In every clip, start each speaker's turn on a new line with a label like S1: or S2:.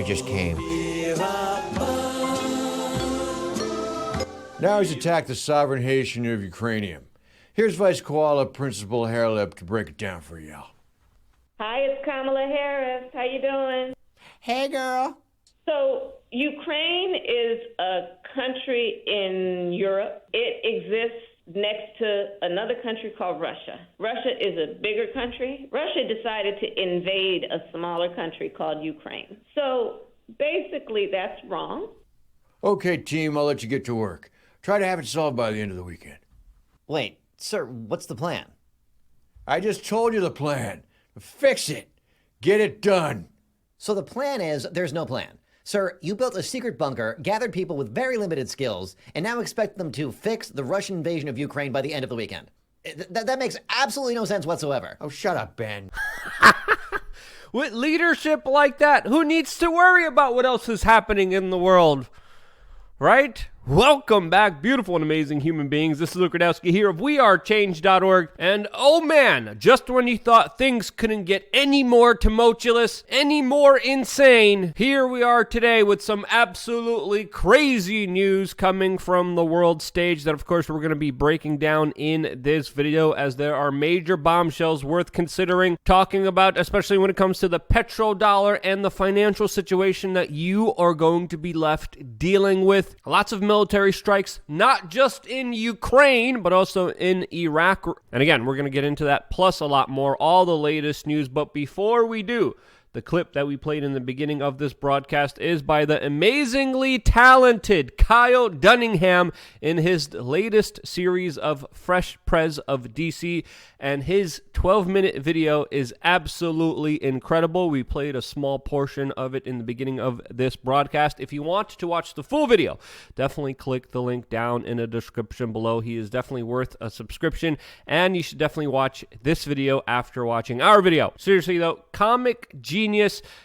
S1: just came. Now he's attacked the sovereign nation of Ukrainian. Here's Vice Koala Principal Hairlip to break it down for y'all.
S2: Hi, it's Kamala Harris. How you doing?
S1: Hey, girl.
S2: So Ukraine is a country in Europe. It exists next to another country called Russia. Russia is a bigger country. Russia decided to invade a smaller country called Ukraine. So basically, that's wrong.
S1: Okay, team, I'll let you get to work. Try to have it solved by the end of the weekend.
S3: Wait, sir, what's the plan?
S1: I just told you the plan. Fix it. Get it done.
S3: So the plan is there's no plan. Sir, you built a secret bunker, gathered people with very limited skills, and now expect them to fix the Russian invasion of Ukraine by the end of the weekend. That makes absolutely no sense whatsoever.
S1: Oh, shut up, Ben.
S4: With leadership like that, who needs to worry about what else is happening in the world? Right? Welcome back, beautiful and amazing human beings. This is Luke Radowski here of wearechange.org. And oh man, just when you thought things couldn't get any more tumultuous, any more insane, here we are today with some absolutely crazy news coming from the world stage that of course we're going to be breaking down in this video, as there are major bombshells worth considering, talking about, especially when it comes to the petrodollar and the financial situation that you are going to be left dealing with. Lots of military strikes, not just in Ukraine, but also in Iraq. And again, we're going to get into that, plus a lot more, all the latest news. But before we do, the clip that we played in the beginning of this broadcast is by the amazingly talented Kyle Dunningham in his latest series of Fresh Prez of DC, and his 12-minute video is absolutely incredible. We played a small portion of it in the beginning of this broadcast. If you want to watch the full video, definitely click the link down in the description below. He is definitely worth a subscription, and you should definitely watch this video after watching our video. Seriously though, comic genius.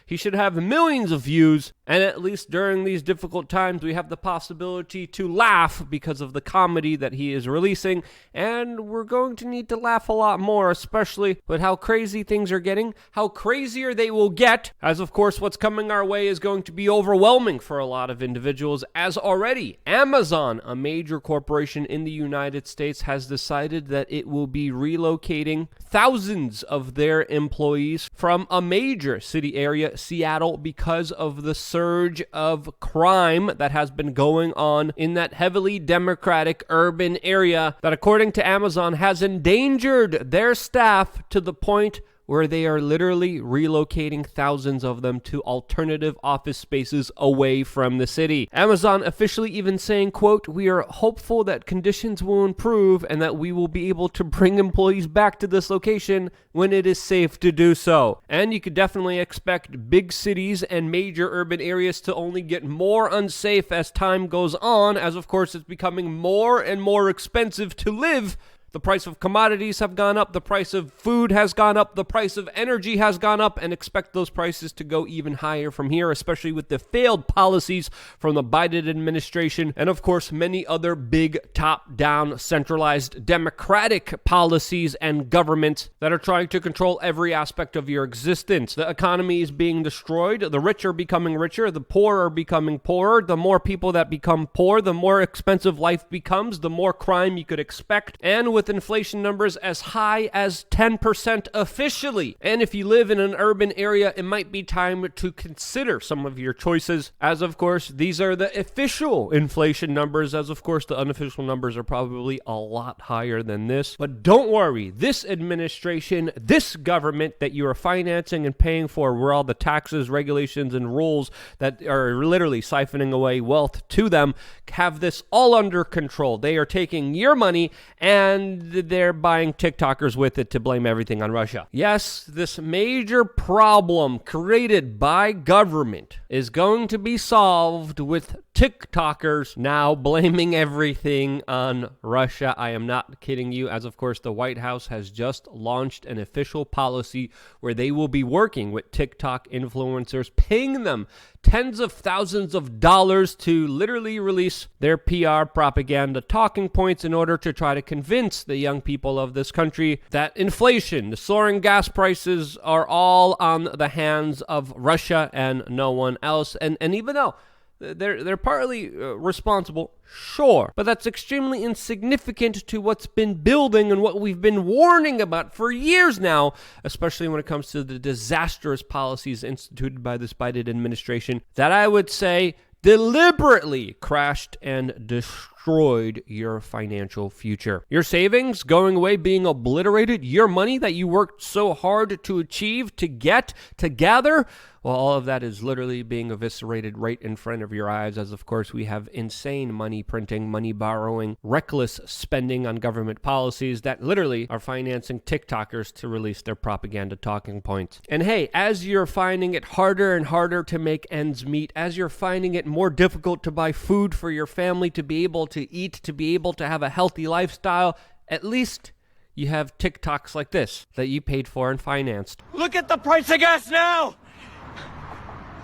S4: He should have millions of views, and at least during these difficult times, we have the possibility to laugh because of the comedy that he is releasing, and we're going to need to laugh a lot more, especially with how crazy things are getting, how crazier they will get, as of course what's coming our way is going to be overwhelming for a lot of individuals, as already Amazon, a major corporation in the United States, has decided that it will be relocating thousands of their employees from a major city area, Seattle, because of the surge of crime that has been going on in that heavily Democratic urban area that, according to Amazon, has endangered their staff to the point where they are literally relocating thousands of them to alternative office spaces away from the city. Amazon officially even saying, quote, "We are hopeful that conditions will improve and that we will be able to bring employees back to this location when it is safe to do so." And you could definitely expect big cities and major urban areas to only get more unsafe as time goes on, as of course it's becoming more and more expensive to live. The price of commodities have gone up, the price of food has gone up, the price of energy has gone up, and expect those prices to go even higher from here, especially with the failed policies from the Biden administration and, of course, many other big top-down centralized democratic policies and governments that are trying to control every aspect of your existence. The economy is being destroyed, the rich are becoming richer, the poor are becoming poorer. The more people that become poor, the more expensive life becomes, the more crime you could expect, and with inflation numbers as high as 10% officially. And if you live in an urban area, it might be time to consider some of your choices, as of course these are the official inflation numbers, as of course the unofficial numbers are probably a lot higher than this. But don't worry, this administration, this government that you are financing and paying for, where all the taxes, regulations, and rules that are literally siphoning away wealth to them, have this all under control. They are taking your money and they're buying TikTokers with it to blame everything on Russia. Yes, this major problem created by government is going to be solved with TikTokers now blaming everything on Russia. I am not kidding you, as of course the White House has just launched an official policy where they will be working with TikTok influencers, paying them tens of thousands of dollars to literally release their PR propaganda talking points in order to try to convince the young people of this country that inflation, the soaring gas prices are all on the hands of Russia and no one else. And even though they're partly responsible, sure, but that's extremely insignificant to what's been building and what we've been warning about for years now, especially when it comes to the disastrous policies instituted by this Biden administration that I would say deliberately crashed and destroyed your financial future. Your savings going away, being obliterated, your money that you worked so hard to achieve, to get, to gather, well, all of that is literally being eviscerated right in front of your eyes, as of course we have insane money printing, money borrowing, reckless spending on government policies that literally are financing TikTokers to release their propaganda talking points. And hey, as you're finding it harder and harder to make ends meet, as you're finding it more difficult to buy food for your family, to be able to eat, to be able to have a healthy lifestyle, at least you have TikToks like this that you paid for and financed.
S5: Look at the price of gas now!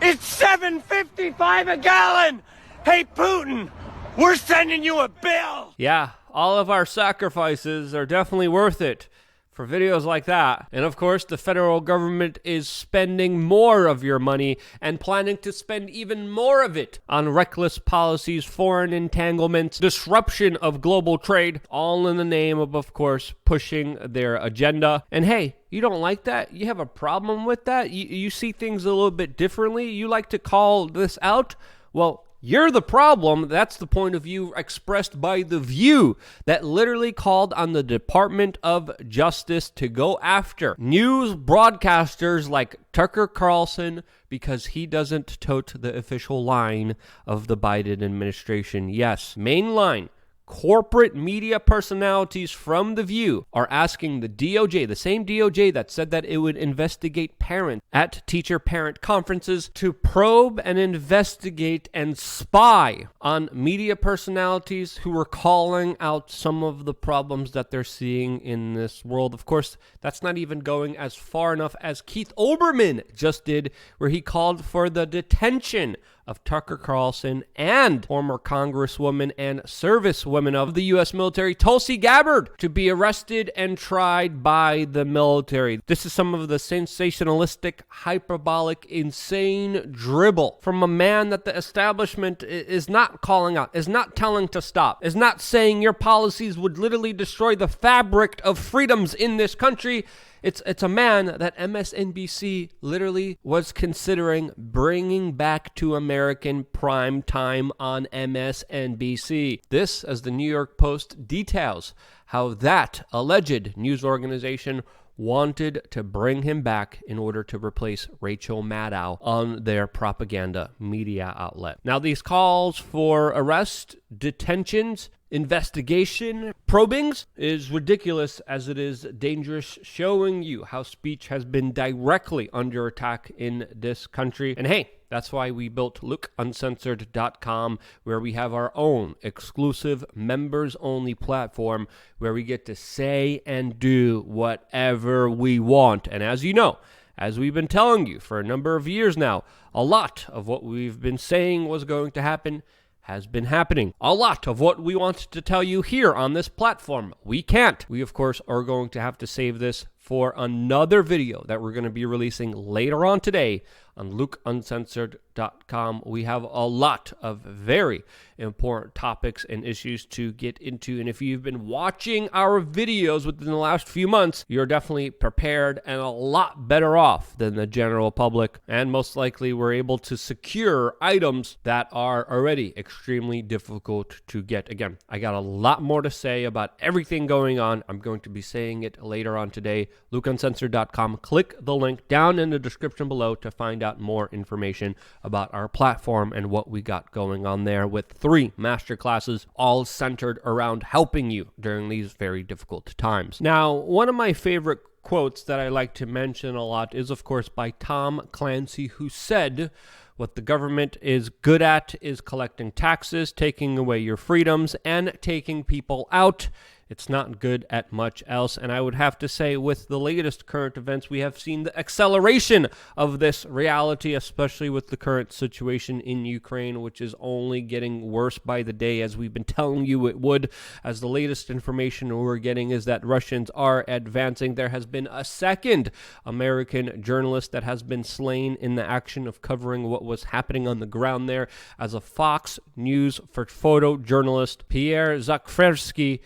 S5: It's $7.55 a gallon! Hey, Putin, we're sending you a bill!
S4: Yeah, all of our sacrifices are definitely worth it for videos like that. And of course, the federal government is spending more of your money and planning to spend even more of it on reckless policies, foreign entanglements, disruption of global trade, all in the name of course, pushing their agenda. And hey, you don't like that? You have a problem with that? You see things a little bit differently? You like to call this out? Well, you're the problem. That's the point of view expressed by The View that literally called on the Department of Justice to go after news broadcasters like Tucker Carlson because he doesn't tote the official line of the Biden administration. Yes, mainline corporate media personalities from The View are asking the DOJ, the same DOJ that said that it would investigate parents at teacher-parent conferences, to probe and investigate and spy on media personalities who are calling out some of the problems that they're seeing in this world. Of course, that's not even going as far enough as Keith Olbermann just did, where he called for the detention of Tucker Carlson and former Congresswoman and servicewoman of the U.S. military, Tulsi Gabbard, to be arrested and tried by the military. This is some of the sensationalistic, hyperbolic, insane dribble from a man that the establishment is not calling out, is not telling to stop, is not saying your policies would literally destroy the fabric of freedoms in this country. It's a man that MSNBC literally was considering bringing back to American prime time on MSNBC. This, as the New York Post details, how that alleged news organization wanted to bring him back in order to replace Rachel Maddow on their propaganda media outlet. Now, these calls for arrest, detentions, investigation, probings is ridiculous as it is dangerous, showing you how speech has been directly under attack in this country. And hey, that's why we built lookuncensored.com, where we have our own exclusive members-only platform where we get to say and do whatever we want. And as you know, as we've been telling you for a number of years now, a lot of what we've been saying was going to happen has been happening. A lot of what we want to tell you here on this platform, we can't. We, of course, are going to have to save this for another video that we're going to be releasing later on today on lookuncensored.com. We have a lot of very important topics and issues to get into. And if you've been watching our videos within the last few months, you're definitely prepared and a lot better off than the general public. And most likely we're able to secure items that are already extremely difficult to get. Again, I got a lot more to say about everything going on. I'm going to be saying it later on today. lookuncensored.com. Click the link down in the description below to find out more information about our platform and what we got going on there, with 3 masterclasses all centered around helping you during these very difficult times. Now, one of my favorite quotes that I like to mention a lot is, of course, by Tom Clancy, who said, What the government is good at is collecting taxes, taking away your freedoms, and taking people out. It's not good at much else. And I would have to say, with the latest current events, we have seen the acceleration of this reality, especially with the current situation in Ukraine, which is only getting worse by the day, as we've been telling you it would. As the latest information we're getting is that Russians are advancing. There has been a second American journalist that has been slain in the action of covering what was happening on the ground there, as a Fox News photojournalist, Pierre Zakrzewski,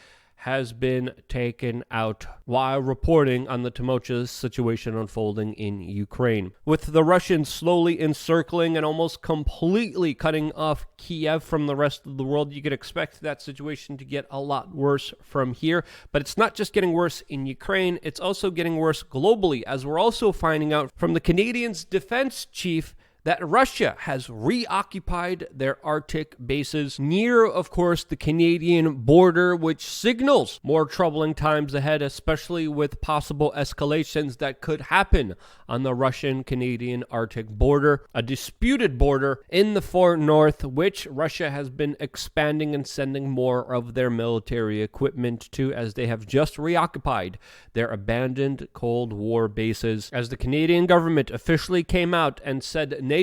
S4: has been taken out while reporting on the tumultuous situation unfolding in Ukraine. With the Russians slowly encircling and almost completely cutting off Kiev from the rest of the world, you could expect that situation to get a lot worse from here. But it's not just getting worse in Ukraine, it's also getting worse globally, as we're also finding out from the Canadians' defense chief that Russia has reoccupied their Arctic bases near, of course, the Canadian border, which signals more troubling times ahead, especially with possible escalations that could happen on the Russian-Canadian Arctic border, a disputed border in the far north, which Russia has been expanding and sending more of their military equipment to, as they have just reoccupied their abandoned Cold War bases. As the Canadian government officially came out and said NATO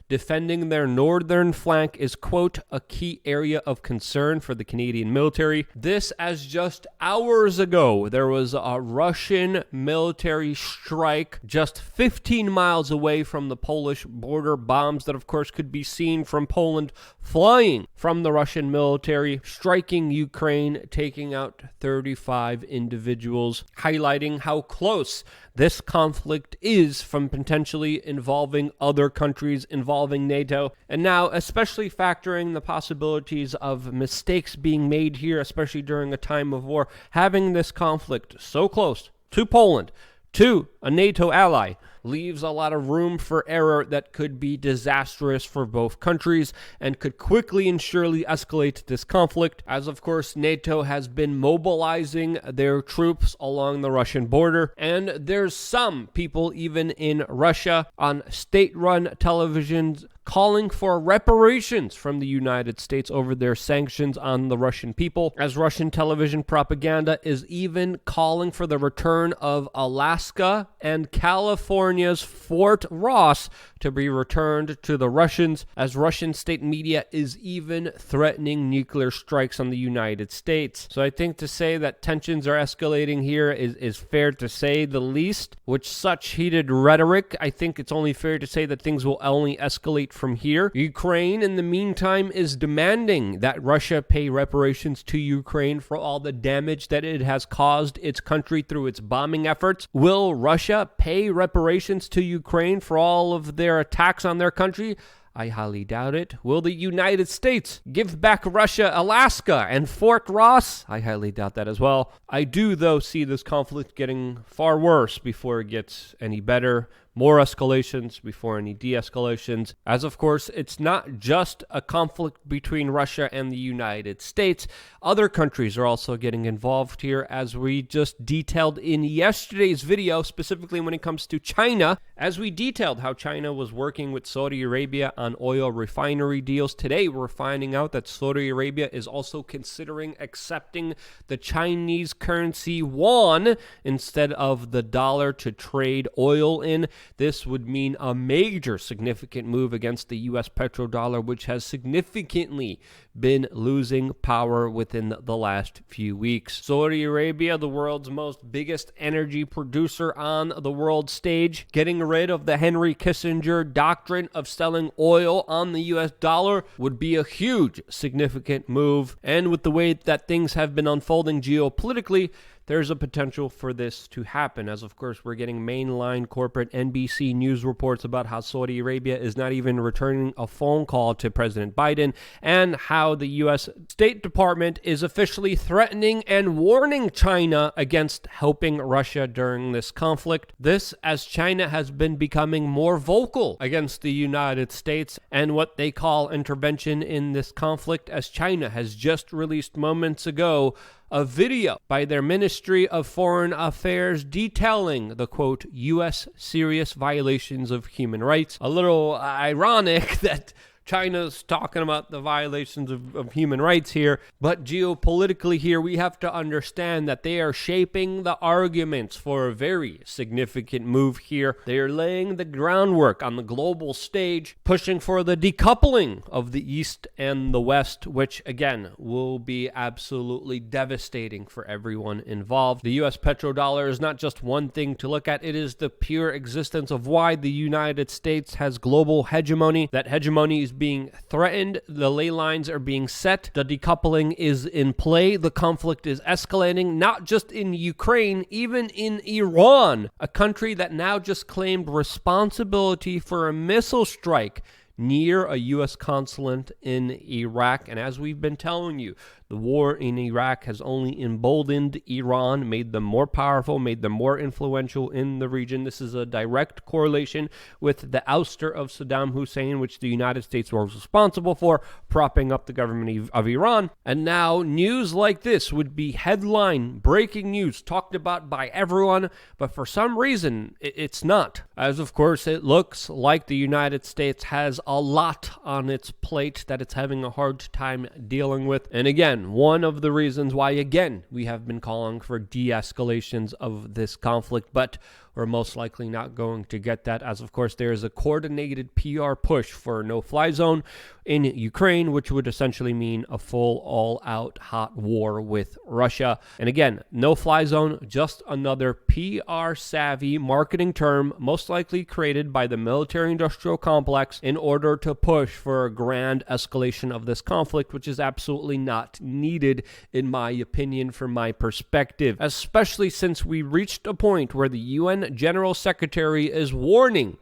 S4: defending their northern flank is, quote, a key area of concern for the Canadian military. This, as just hours ago, there was a Russian military strike just 15 miles away from the Polish border, bombs that, of course, could be seen from Poland flying from the Russian military, striking Ukraine, taking out 35 individuals, highlighting how close this conflict is from potentially involving other countries, involving NATO, and now especially factoring the possibilities of mistakes being made here, especially during a time of war, having this conflict so close to Poland, to a NATO ally, leaves a lot of room for error that could be disastrous for both countries and could quickly and surely escalate this conflict, as of course NATO has been mobilizing their troops along the Russian border, and there's some people even in Russia on state-run televisions calling for reparations from the United States over their sanctions on the Russian people, as Russian television propaganda is even calling for the return of Alaska and California's Fort Ross to be returned to the Russians, as Russian state media is even threatening nuclear strikes on the United States. So I think to say that tensions are escalating here is fair to say the least. With such heated rhetoric, I think it's only fair to say that things will only escalate from here. Ukraine, in the meantime, is demanding that Russia pay reparations to Ukraine for all the damage that it has caused its country through its bombing efforts. Will Russia pay reparations to Ukraine for all of their attacks on their country? I highly doubt it. Will the United States give back Russia Alaska and Fort Ross? I highly doubt that as well. I do, though, see this conflict getting far worse before it gets any better. More escalations before any de-escalations, as of course it's not just a conflict between Russia and the United States. Other countries are also getting involved here, as we just detailed in yesterday's video, specifically when it comes to China, as we detailed how China was working with Saudi Arabia on oil refinery deals. Today we're finding out that Saudi Arabia is also considering accepting the Chinese currency yuan instead of the dollar to trade oil in. This would mean a major significant move against the U.S. petrodollar, which has significantly been losing power within the last few weeks. Saudi Arabia, the world's most biggest energy producer on the world stage, getting rid of the Henry Kissinger doctrine of selling oil on the U.S. dollar would be a huge, significant move. And with the way that things have been unfolding geopolitically, there's a potential for this to happen, as of course we're getting mainline corporate NBC News reports about how Saudi Arabia is not even returning a phone call to President Biden, and how the U.S. State Department is officially threatening and warning China against helping Russia during this conflict. This, as China has been becoming more vocal against the United States and what they call intervention in this conflict, as China has just released moments ago a video by their Ministry of Foreign Affairs detailing the, quote, U.S. serious violations of human rights. A little ironic that China's talking about the violations of human rights here, but geopolitically here, we have to understand that they are shaping the arguments for a very significant move here. They are laying the groundwork on the global stage, pushing for the decoupling of the East and the West, which, again, will be absolutely devastating for everyone involved. The U.S. petrodollar is not just one thing to look at. It is the pure existence of why the United States has global hegemony. That hegemony is being threatened, the ley lines are being set, the decoupling is in play, the conflict is escalating, not just in Ukraine, even in Iran, a country that now just claimed responsibility for a missile strike near a U.S. consulate in Iraq. And as we've been telling you, the war in Iraq has only emboldened Iran, made them more powerful, made them more influential in the region. This is a direct correlation with the ouster of Saddam Hussein, which the United States was responsible for, propping up the government of Iran. And now news like this would be headline breaking news, talked about by everyone, but for some reason it's not. As of course it looks like the United States has a lot on its plate that it's having a hard time dealing with. And again, one of the reasons why, again, we have been calling for de-escalations of this conflict, but we're most likely not going to get that, as of course there is a coordinated PR push for a no-fly zone in Ukraine, which would essentially mean a full all-out hot war with Russia. And again, no-fly zone, just another PR-savvy marketing term, most likely created by the military-industrial complex in order to push for a grand escalation of this conflict, which is absolutely not needed, in my opinion, from my perspective, especially since we reached a point where the UN General Secretary is warning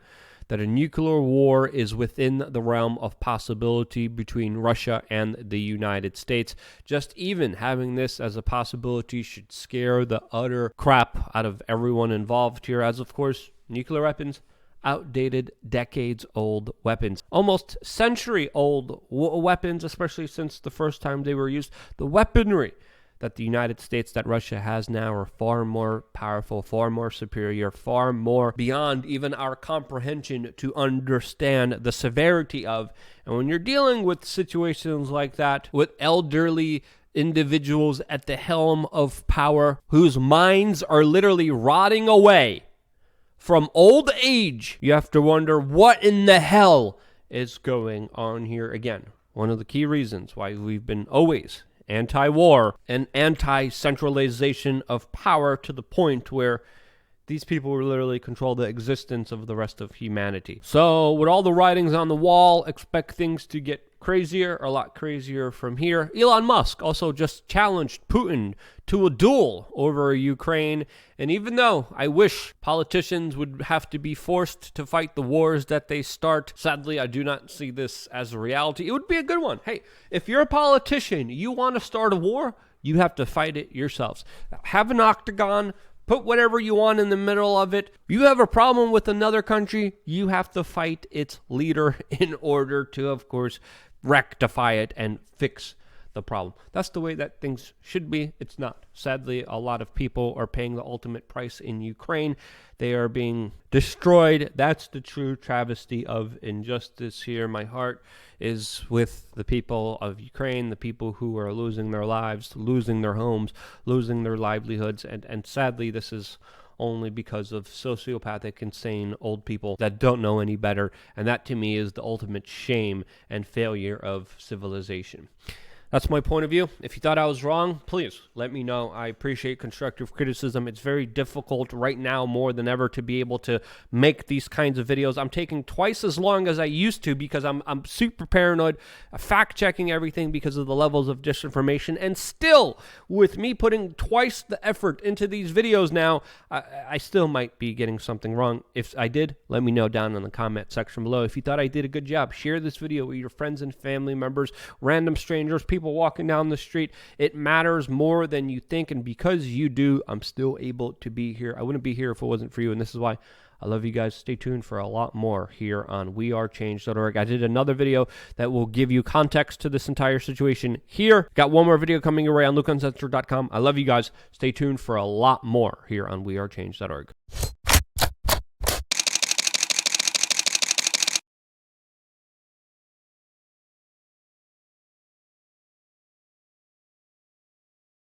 S4: that a nuclear war is within the realm of possibility between Russia and the United States. Just even having this as a possibility should scare the utter crap out of everyone involved here, as of course, nuclear weapons, outdated, decades-old weapons, almost century-old weapons, especially since the first time they were used. The weaponry that the United States, that Russia has now, are far more powerful, far more superior, far more beyond even our comprehension to understand the severity of. And when you're dealing with situations like that, with elderly individuals at the helm of power whose minds are literally rotting away from old age, you have to wonder what in the hell is going on here. Again, one of the key reasons why we've been always anti-war and anti-centralization of power, to the point where these people will literally control the existence of the rest of humanity. So with all the writings on the wall, expect things to get crazier, a lot crazier from here. Elon Musk also just challenged Putin to a duel over Ukraine. And even though I wish politicians would have to be forced to fight the wars that they start, sadly, I do not see this as a reality. It would be a good one. Hey, if you're a politician, you want to start a war, you have to fight it yourselves. Have an octagon. Put whatever you want in the middle of it. You have a problem with another country, you have to fight its leader in order to, of course, rectify it and fix the problem. That's the way that things should be. It's not. Sadly, a lot of people are paying the ultimate price in Ukraine. They are being destroyed. That's the true travesty of injustice here. My heart is with the people of Ukraine, the people who are losing their lives, losing their homes, losing their livelihoods. And sadly, this is only because of sociopathic, insane old people that don't know any better. And that, to me, is the ultimate shame and failure of civilization. That's my point of view. If you thought I was wrong, please let me know. I appreciate constructive criticism. It's very difficult right now more than ever to be able to make these kinds of videos. I'm taking twice as long as I used to because I'm super paranoid, fact-checking everything because of the levels of disinformation. And still, with me putting twice the effort into these videos now, I still might be getting something wrong. If I did, let me know down in the comment section below. If you thought I did a good job, share this video with your friends and family members, random strangers, people people walking down the street. It matters more than you think, and because you do, I'm still able to be here. I wouldn't be here if it wasn't for you, and this is why I love you guys. Stay tuned for a lot more here on wearechange.org. I did another video that will give you context to this entire situation here. Got one more video coming your way on lukeuncensored.com. I love you guys. Stay tuned for a lot more here on wearechange.org.